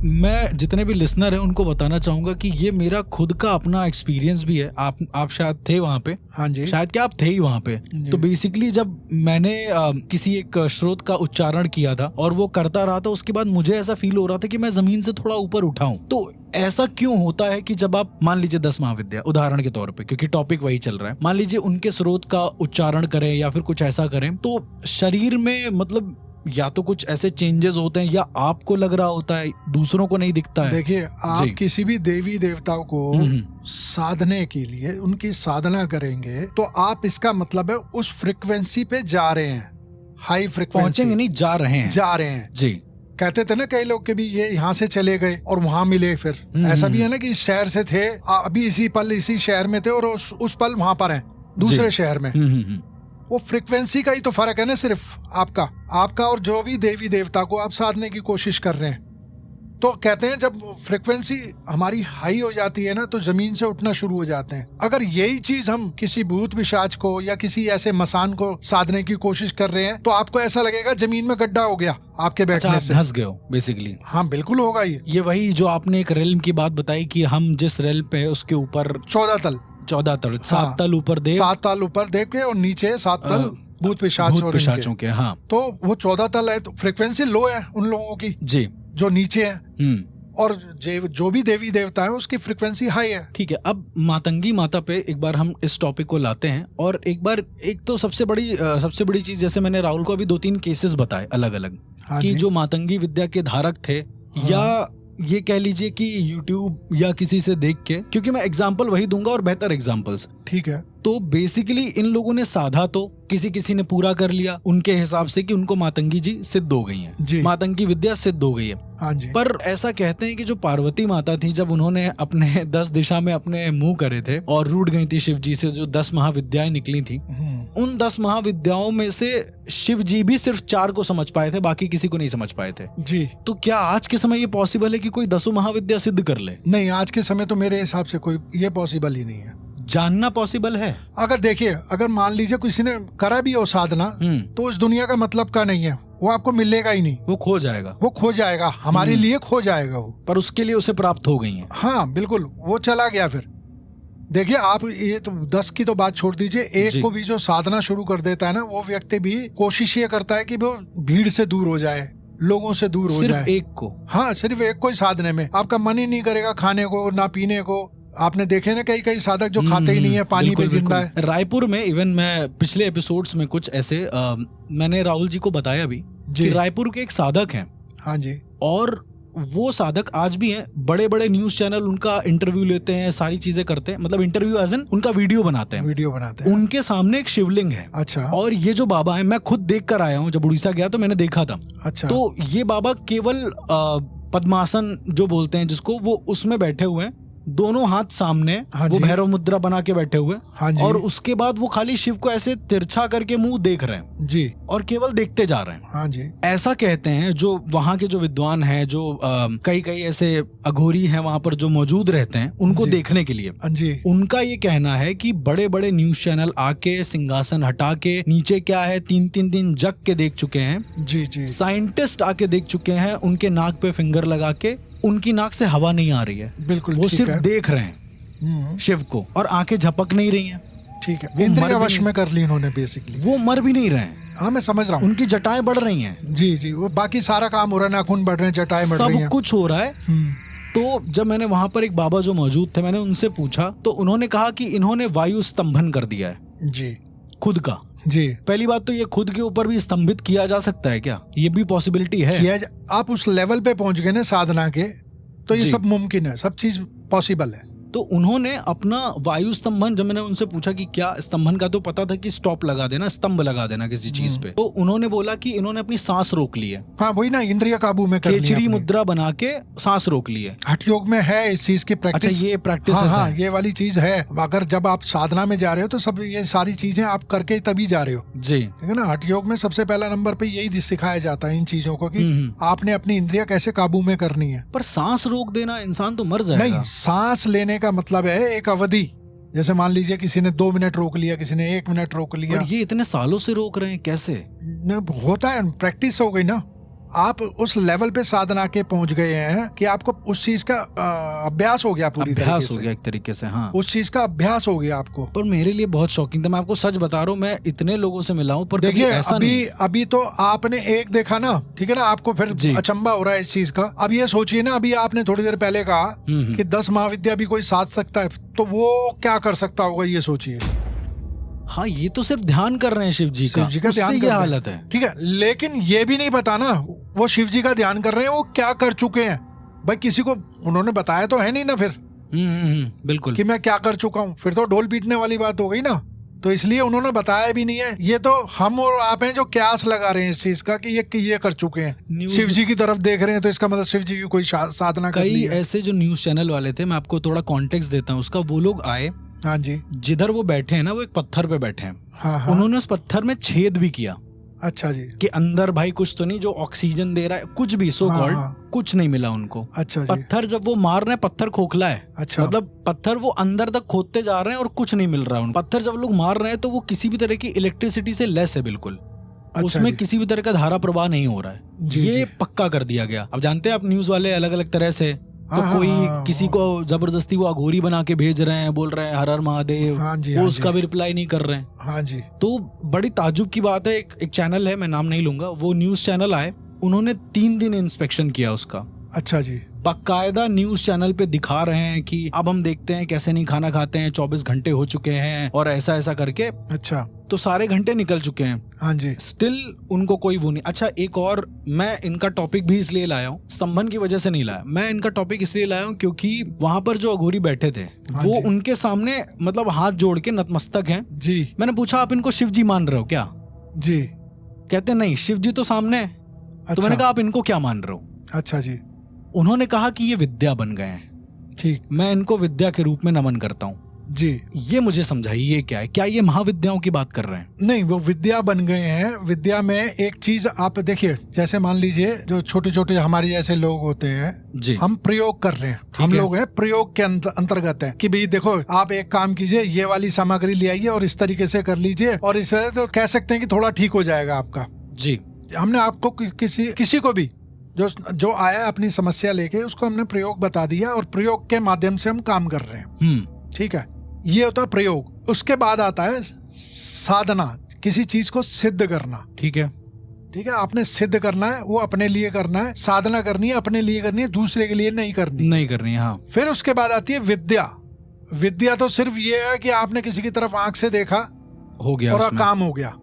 मैं जितने भी लिसनर हैं उनको बताना चाहूंगा कि ये मेरा खुद का अपना एक्सपीरियंस भी है। आप शायद थे वहाँ पे। हाँ जी, शायद क्या आप थे ही वहाँ पे। तो बेसिकली जब मैंने किसी एक स्रोत का उच्चारण किया था और वो करता रहा था, उसके बाद मुझे ऐसा फील हो रहा था कि मैं जमीन से थोड़ा ऊपर उठाऊं। तो ऐसा क्यों होता है कि जब आप मान लीजिए 10 महाविद्या उदाहरण के तौर पे, क्योंकि टॉपिक वही चल रहा है, मान लीजिए उनके स्रोत का उच्चारण करें या फिर कुछ ऐसा करें, तो शरीर में मतलब या तो कुछ ऐसे चेंजेस होते हैं या आपको लग रहा होता है, दूसरों को नहीं दिखता है। देखिए, आप किसी भी देवी देवताओं को साधने के लिए उनकी साधना करेंगे तो आप, इसका मतलब है उस फ्रिक्वेंसी पे जा रहे हैं, हाई फ्रिक्वेंसी। पहुंचेंगे नहीं, जा रहे हैं जी। कहते थे ना कई लोग के भी ये यहाँ से चले गए और वहां मिले। फिर ऐसा भी है ना कि इस शहर से थे, अभी इसी पल इसी शहर में थे और उस पल वहां पर हैं दूसरे शहर में। वो फ्रिक्वेंसी का ही तो फर्क है ना, सिर्फ आपका और जो भी देवी देवता को आप साधने की कोशिश कर रहे हैं। तो कहते हैं जब फ्रिक्वेंसी हमारी हाई हो जाती है ना, तो जमीन से उठना शुरू हो जाते हैं। अगर यही चीज हम किसी भूत पिशाच को या किसी ऐसे मसान को साधने की कोशिश कर रहे हैं, तो आपको ऐसा लगेगा जमीन में गड्ढा हो गया आपके बैठने से, धंस गए हो बेसिकली। हाँ बिल्कुल होगा। ये वही जो आपने एक रेल्म की बात बताई कि हम जिस रेल्म पे उसके ऊपर 14 तल 7 तल ऊपर देव, 7 तल ऊपर देव के और नीचे 7 तल भूत पिशाचों के। हाँ, तो वो 14 तल है, तो फ्रिक्वेंसी लो है उन लोगों की जी जो नीचे है, और जो भी देवी देवता है उसकी फ्रिक्वेंसी हाई है। ठीक है, अब मातंगी माता पे एक बार हम इस टॉपिक को लाते हैं। और एक तो सबसे बड़ी चीज, जैसे मैंने राहुल को अभी 2-3 केसेस बताए अलग अलग, कि जो मातंगी विद्या के धारक थे, या ये कह लीजिए कि YouTube या किसी से देख के, क्योंकि मैं एग्जाम्पल वही दूंगा और बेहतर एग्जाम्पल्स। ठीक है। तो बेसिकली इन लोगों ने साधा, तो किसी ने पूरा कर लिया उनके हिसाब से कि उनको मातंगी जी सिद्ध हो गई है, मातंगी विद्या सिद्ध हो गई है। हाँ जी। पर ऐसा कहते हैं कि जो पार्वती माता थी, जब उन्होंने अपने 10 दिशा में अपने मुंह करे थे और रूठ गई थी शिव जी से, जो 10 महाविद्याएं निकली थी, उन 10 महाविद्याओं में से शिव जी भी सिर्फ 4 को समझ पाए थे, बाकी किसी को नहीं समझ पाए थे जी। तो क्या आज के समय ये पॉसिबल है कि कोई 10 महाविद्या सिद्ध कर ले? नहीं, आज के समय तो मेरे हिसाब से कोई ये पॉसिबल ही नहीं है। जानना पॉसिबल है। अगर देखिए, अगर मान लीजिए किसी ने करा भी हो साधना, तो इस दुनिया का मतलब का नहीं है, वो आपको मिलेगा ही नहीं, वो खो जाएगा, हमारे लिए खो जाएगा वो। पर उसके लिए उसे प्राप्त हो गई है। हाँ बिल्कुल, वो चला गया। फिर देखिए, आप ये तो 10 की तो बात छोड़ दीजिए, एक को भी जो साधना शुरू कर देता है ना, वो व्यक्ति भी कोशिश ये करता है कि वो भीड़ से दूर हो जाए, लोगों से दूर हो जाए। सिर्फ एक को, हाँ सिर्फ एक को ही साधने में आपका मन ही नहीं करेगा, खाने को ना पीने को। आपने देखे ना कई साधक जो खाते ही नहीं है, पानी पे जिंदा है। रायपुर में इवन मैं पिछले एपिसोड्स में कुछ ऐसे मैंने राहुल जी को बताया भी कि रायपुर के एक साधक हैं। हाँ जी। और वो साधक आज भी हैं, बड़े बड़े न्यूज चैनल उनका इंटरव्यू लेते हैं, सारी चीजें करते हैं, मतलब इंटरव्यू एज एन उनका वीडियो बनाते हैं। उनके सामने एक शिवलिंग है। अच्छा। और ये जो बाबा है, मैं खुद देख कर आया हूँ, जब उड़ीसा गया तो मैंने देखा था। अच्छा। तो ये बाबा केवल पद्मासन जो बोलते हैं जिसको, वो उसमें बैठे हुए हैं, दोनों हाथ सामने, वो भैरव मुद्रा बना के बैठे हुए। हाँ जी। और उसके बाद वो खाली शिव को ऐसे तिरछा करके मुंह देख रहे हैं जी, और केवल देखते जा रहे हैं। हाँ जी। ऐसा कहते हैं जो वहाँ के जो विद्वान हैं, जो कई ऐसे अघोरी हैं वहाँ पर जो मौजूद रहते हैं उनको देखने के लिए। जी। उनका ये कहना है कि बड़े बड़े न्यूज चैनल आके सिंहासन हटा के नीचे क्या है 3-3 दिन जग के देख चुके हैं। जी जी। साइंटिस्ट आके देख चुके हैं, उनके नाक पे फिंगर लगा के, उनकी नाक से हवा नहीं आ रही है, बिल्कुल, वो सिर्फ देख रहे हैं शिव को, और आंखें झपक नहीं रही हैं। ठीक है, इंद्रिय वश में कर ली इन्होंने बेसिकली। वो मर भी नहीं रहे हैं। हाँ मैं समझ रहा हूँ। उनकी जटाएं बढ़ रही हैं। जी जी, वो बाकी सारा काम हो रहा है, नाखून बढ़ रहे हैं, जटाएं बढ़ रही हैं, सब कुछ हो रहा है। तो जब मैंने वहां पर एक बाबा जो मौजूद थे, मैंने उनसे पूछा, तो उन्होंने कहा कि इन्होंने वायु स्तंभन कर दिया है जी, खुद का। जी। पहली बात तो ये खुद के ऊपर भी स्तंभित किया जा सकता है क्या? ये भी पॉसिबिलिटी है। आप उस लेवल पे पहुंच गए ना साधना के, तो ये सब मुमकिन है, सब चीज पॉसिबल है। तो उन्होंने अपना वायु स्तंभन, जब मैंने उनसे पूछा कि क्या स्तंभन का तो पता था कि स्टॉप लगा देना, स्तंभ लगा देना किसी चीज पे, तो उन्होंने बोला कि इन्होंने अपनी सांस रोक ली है। हाँ वही ना, इंद्रिय काबू में कर लिया, केचरी मुद्रा बना के सांस रोक ली है। हठ योग में है इस चीज की प्रैक्टिस। अच्छा, ये प्रैक्टिस है। हाँ, ये वाली चीज है। अगर जब आप साधना में जा रहे हो तो सब ये सारी चीजें आप करके तभी जा रहे हो जी, ठीक है ना। हठ योग में सबसे पहला नंबर पे यही सिखाया जाता है इन चीजों को, कि आपने अपनी इंद्रिया कैसे काबू में करनी है। पर सांस रोक देना, इंसान तो मर जाएगा। नहीं, सांस लेने का मतलब है अवधि। जैसे मान लीजिए किसी ने 2 मिनट रोक लिया, किसी ने 1 मिनट रोक लिया। और ये इतने सालों से रोक रहे हैं, कैसे? होता है, प्रैक्टिस हो गई ना। आप उस लेवल पे साधना के पहुंच गए हैं कि आपको उस चीज का अभ्यास हो गया, पूरी अभ्यास तरीके हो से गया एक तरीके से। हाँ, उस चीज का अभ्यास हो गया आपको। पर मेरे लिए बहुत शॉकिंग था। मैं आपको सच बता रहा हूँ, मैं इतने लोगों से मिला हूँ पर कभी देखिए ऐसा नहीं। अभी तो आपने एक देखा ना, ठीक है ना, आपको फिर जी। अचंभा हो रहा है इस चीज का। अब ये सोचिए ना, अभी आपने थोड़ी देर पहले कहा कि 10 महाविद्या भी कोई साध सकता है, तो वो क्या कर सकता होगा, ये सोचिए। हाँ, ये तो सिर्फ ध्यान कर रहे हैं शिव जी का, ध्यान उससे कर ये रहे हैं। हालत है। ठीक है, लेकिन ये भी नहीं पता ना वो शिव जी का ध्यान कर रहे हैं, वो क्या कर चुके हैं। भाई किसी को उन्होंने बताया तो है नहीं ना फिर बिल्कुल कि मैं क्या कर चुका हूँ, फिर तो ढोल पीटने वाली बात हो गई ना। तो इसलिए उन्होंने बताया भी नहीं है। ये तो हम और आप हैं जो क्यास लगा रहे हैं इस चीज का कि ये कर चुके हैं, शिव जी की तरफ देख रहे हैं, तो इसका मतलब शिव जी की कोई साधना कर ली कई है। ऐसे जो न्यूज चैनल वाले थे, मैं आपको थोड़ा कॉन्टेक्स्ट देता हूँ उसका। वो लोग आए, हाँ जी, जिधर वो बैठे हैं ना, वो एक पत्थर पे बैठे हैं। हाँ। उन्होंने उस पत्थर में छेद भी किया। अच्छा जी। कि अंदर भाई कुछ तो नहीं जो ऑक्सीजन दे रहा है, कुछ भी सो कॉल्ड कुछ नहीं मिला उनको। अच्छा जी। पत्थर जब वो मार रहे हैं, पत्थर खोखला है। अच्छा, मतलब पत्थर वो अंदर तक खोदते जा रहे हैं और कुछ नहीं मिल रहा है उनको। पत्थर जब लोग मार रहे हैं तो वो किसी भी तरह की इलेक्ट्रिसिटी से लेस है बिल्कुल। अच्छा उसमें जी। किसी भी तरह का धारा प्रवाह नहीं हो रहा है। जी, ये जी। पक्का कर दिया गया। अब जानते हैं आप न्यूज वाले अलग अलग तरह से, तो कोई किसी को जबरदस्ती वो अघोरी बना के भेज रहे हैं, बोल रहे हैं हर हर महादेव, हाँ जी, वो हाँ उसका जी। भी रिप्लाई नहीं कर रहे हैं। हाँ जी। तो बड़ी ताज्जुब की बात है, एक चैनल है, मैं नाम नहीं लूंगा, वो न्यूज चैनल आए, उन्होंने 3 दिन इंस्पेक्शन किया उसका। अच्छा जी। बाकायदा न्यूज चैनल पे दिखा रहे हैं कि अब हम देखते हैं कैसे नहीं खाना खाते हैं, 24 घंटे हो चुके हैं और ऐसा ऐसा करके। अच्छा, तो सारे घंटे निकल चुके हैं, हाँ जी। स्टिल उनको कोई वो नहीं। अच्छा, एक और मैं इनका टॉपिक भी इसलिए लाया हूँ, स्तंभन की वजह से नहीं लाया। मैं इनका टॉपिक इसलिए लाया हूँ क्योंकि वहां पर जो अघोरी बैठे थे, हाँ वो जी। उनके सामने मतलब हाथ जोड़ के नतमस्तक हैं। जी मैंने पूछा आप इनको शिव जी मान रहे हो क्या? जी। कहते नहीं, शिव जी तो सामने है। तो अच्छा। मैंने कहा आप इनको क्या मान रहे हो? अच्छा जी। उन्होंने कहा कि ये विद्या बन गए हैं। ठीक। मैं इनको विद्या के रूप में नमन करता हूँ। जी। ये मुझे समझाइए, ये क्या है? क्या ये महाविद्याओं की बात कर रहे हैं? नहीं, वो विद्या बन गए हैं। विद्या में एक चीज आप देखिए, जैसे मान लीजिए जो छोटे छोटे हमारे जैसे लोग होते हैं जी, हम प्रयोग कर रहे हैं, हम लोग हैं प्रयोग के अंतर्गत है कि भाई देखो आप एक काम कीजिए, ये वाली सामग्री ले आइए और इस तरीके से कर लीजिए, और इससे तो कह सकते हैं कि थोड़ा ठीक हो जाएगा आपका। जी। हमने आपको किसी को भी जो आया अपनी समस्या लेके, उसको हमने प्रयोग बता दिया और प्रयोग के माध्यम से हम काम कर रहे हैं। ठीक है, ये होता है प्रयोग। उसके बाद आता है साधना, किसी चीज को सिद्ध करना। ठीक है। ठीक है, आपने सिद्ध करना है, वो अपने लिए करना है। साधना करनी है, अपने लिए करनी है, दूसरे के लिए नहीं करनी। नहीं करनी है, हाँ। फिर उसके बाद आती है विद्या। विद्या तो सिर्फ ये है कि आपने किसी की तरफ आंख से देखा हो गया और उसमें। काम हो गया।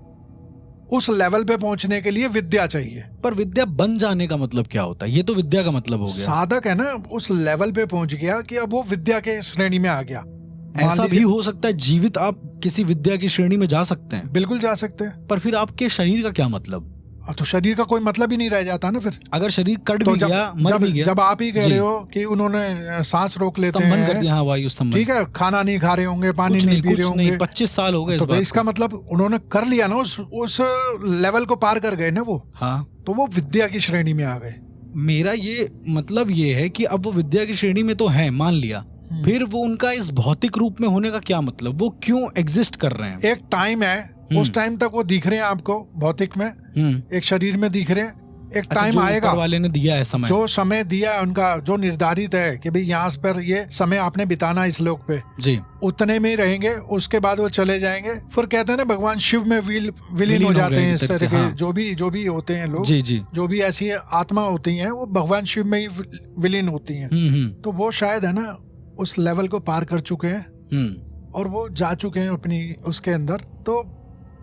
उस लेवल पे पहुंचने के लिए विद्या चाहिए। पर विद्या बन जाने का मतलब क्या होता है? ये तो विद्या का मतलब हो गया। साधक है ना, उस लेवल पे पहुंच गया कि अब वो विद्या के श्रेणी में आ गया। ऐसा भी हो सकता है जीवित आप किसी विद्या की श्रेणी में जा सकते हैं। बिल्कुल जा सकते हैं। पर फिर आपके शरीर का क्या मतलब? अब तो शरीर का कोई मतलब ही नहीं रह जाता ना फिर। अगर शरीर कट तो भी गया, मर भी गया। जब आप ही कह जी। रहे हो कि उन्होंने सांस रोक लेते स्तंभन हैं, कर दिया, हाँ, वायु स्तंभन। ठीक है, खाना नहीं खा रहे होंगे, पानी कुछ नहीं पी रहे कुछ नहीं, होंगे, 25 साल हो गए इस तो बात इसका को। मतलब उन्होंने कर लिया ना, उस लेवल को पार कर गए ना वो। हाँ, तो वो विद्या की श्रेणी में आ गए। मेरा ये मतलब ये है कि अब वो विद्या की श्रेणी में तो है, मान लिया, फिर वो उनका इस भौतिक रूप में होने का क्या मतलब? वो क्यों एग्जिस्ट कर रहे हैं? एक टाइम है, उस टाइम तक वो दिख रहे हैं आपको भौतिक में, एक शरीर में दिख रहे हैं। एक अच्छा, टाइम जो आएगा, ऊपर वाले ने दिया है समय, जो समय दिया है उनका, जो निर्धारित है कि भाई यहाँ पर ये समय आपने बिताना इस लोक पे, जी, उतने में ही रहेंगे। उसके बाद वो चले जाएंगे। फिर कहते हैं ना भगवान शिव में विलीन हो जाते हैं। इस तरह के हाँ। जो भी होते हैं लोग, जी जी, जो भी ऐसी आत्मा होती हैं, वो भगवान शिव में ही विलीन होती हैं। तो वो शायद है ना उस लेवल को पार कर चुके हैं और वो जा चुके हैं अपनी उसके अंदर। तो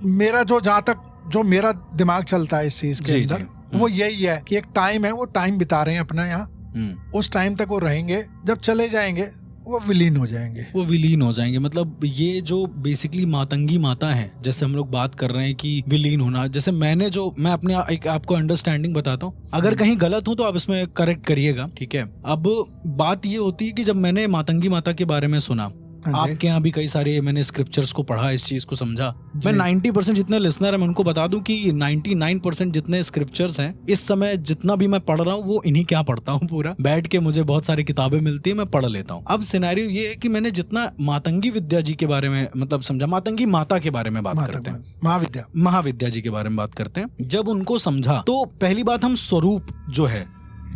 मेरा जहाँ तक जो मेरा दिमाग चलता है इस चीज के अंदर, वो यही है कि एक टाइम है, वो टाइम बिता रहे हैं अपना यहाँ। उस टाइम तक वो रहेंगे, जब चले जाएंगे वो विलीन हो जाएंगे। वो विलीन हो जाएंगे। मतलब ये जो बेसिकली मातंगी माता है, जैसे हम लोग बात कर रहे हैं कि विलीन होना, जैसे मैं अपने एक आपको अंडरस्टैंडिंग बताता हूँ, अगर कहीं गलत हूँ तो आप इसमें करेक्ट करिएगा, ठीक है। अब बात ये होती है कि जब मैंने मातंगी माता के बारे में सुना, हाँ जी। आपके यहाँ भी कई सारे मैंने स्क्रिप्चर्स को पढ़ा, इस चीज को समझा। जी। मैं 90% जितने लिसनर है मैं उनको बता दूं कि 99% जितने स्क्रिप्चर्स हैं इस समय जितना भी मैं पढ़ रहा हूँ वो इन्हीं क्या पढ़ता हूँ, पूरा बैठ के मुझे बहुत सारी किताबें मिलती है, मैं पढ़ लेता हूँ। अब सिनेरियो ये है कि मैंने जितना मातंगी विद्या जी के बारे में मतलब समझा, मातंगी माता के बारे में बात करते हैं, महाविद्या महाविद्या जी के बारे में बात करते हैं, जब उनको समझा तो पहली बात हम स्वरूप जो है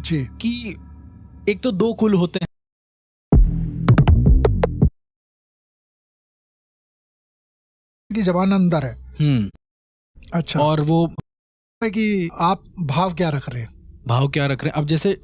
जी कि एक तो 2 कुल होते हैं, की जबान अंदर है। अच्छा, और वो है कि आप भाव क्या रख रहे हैं? भाव क्या रख रहे हैं। अब जैसे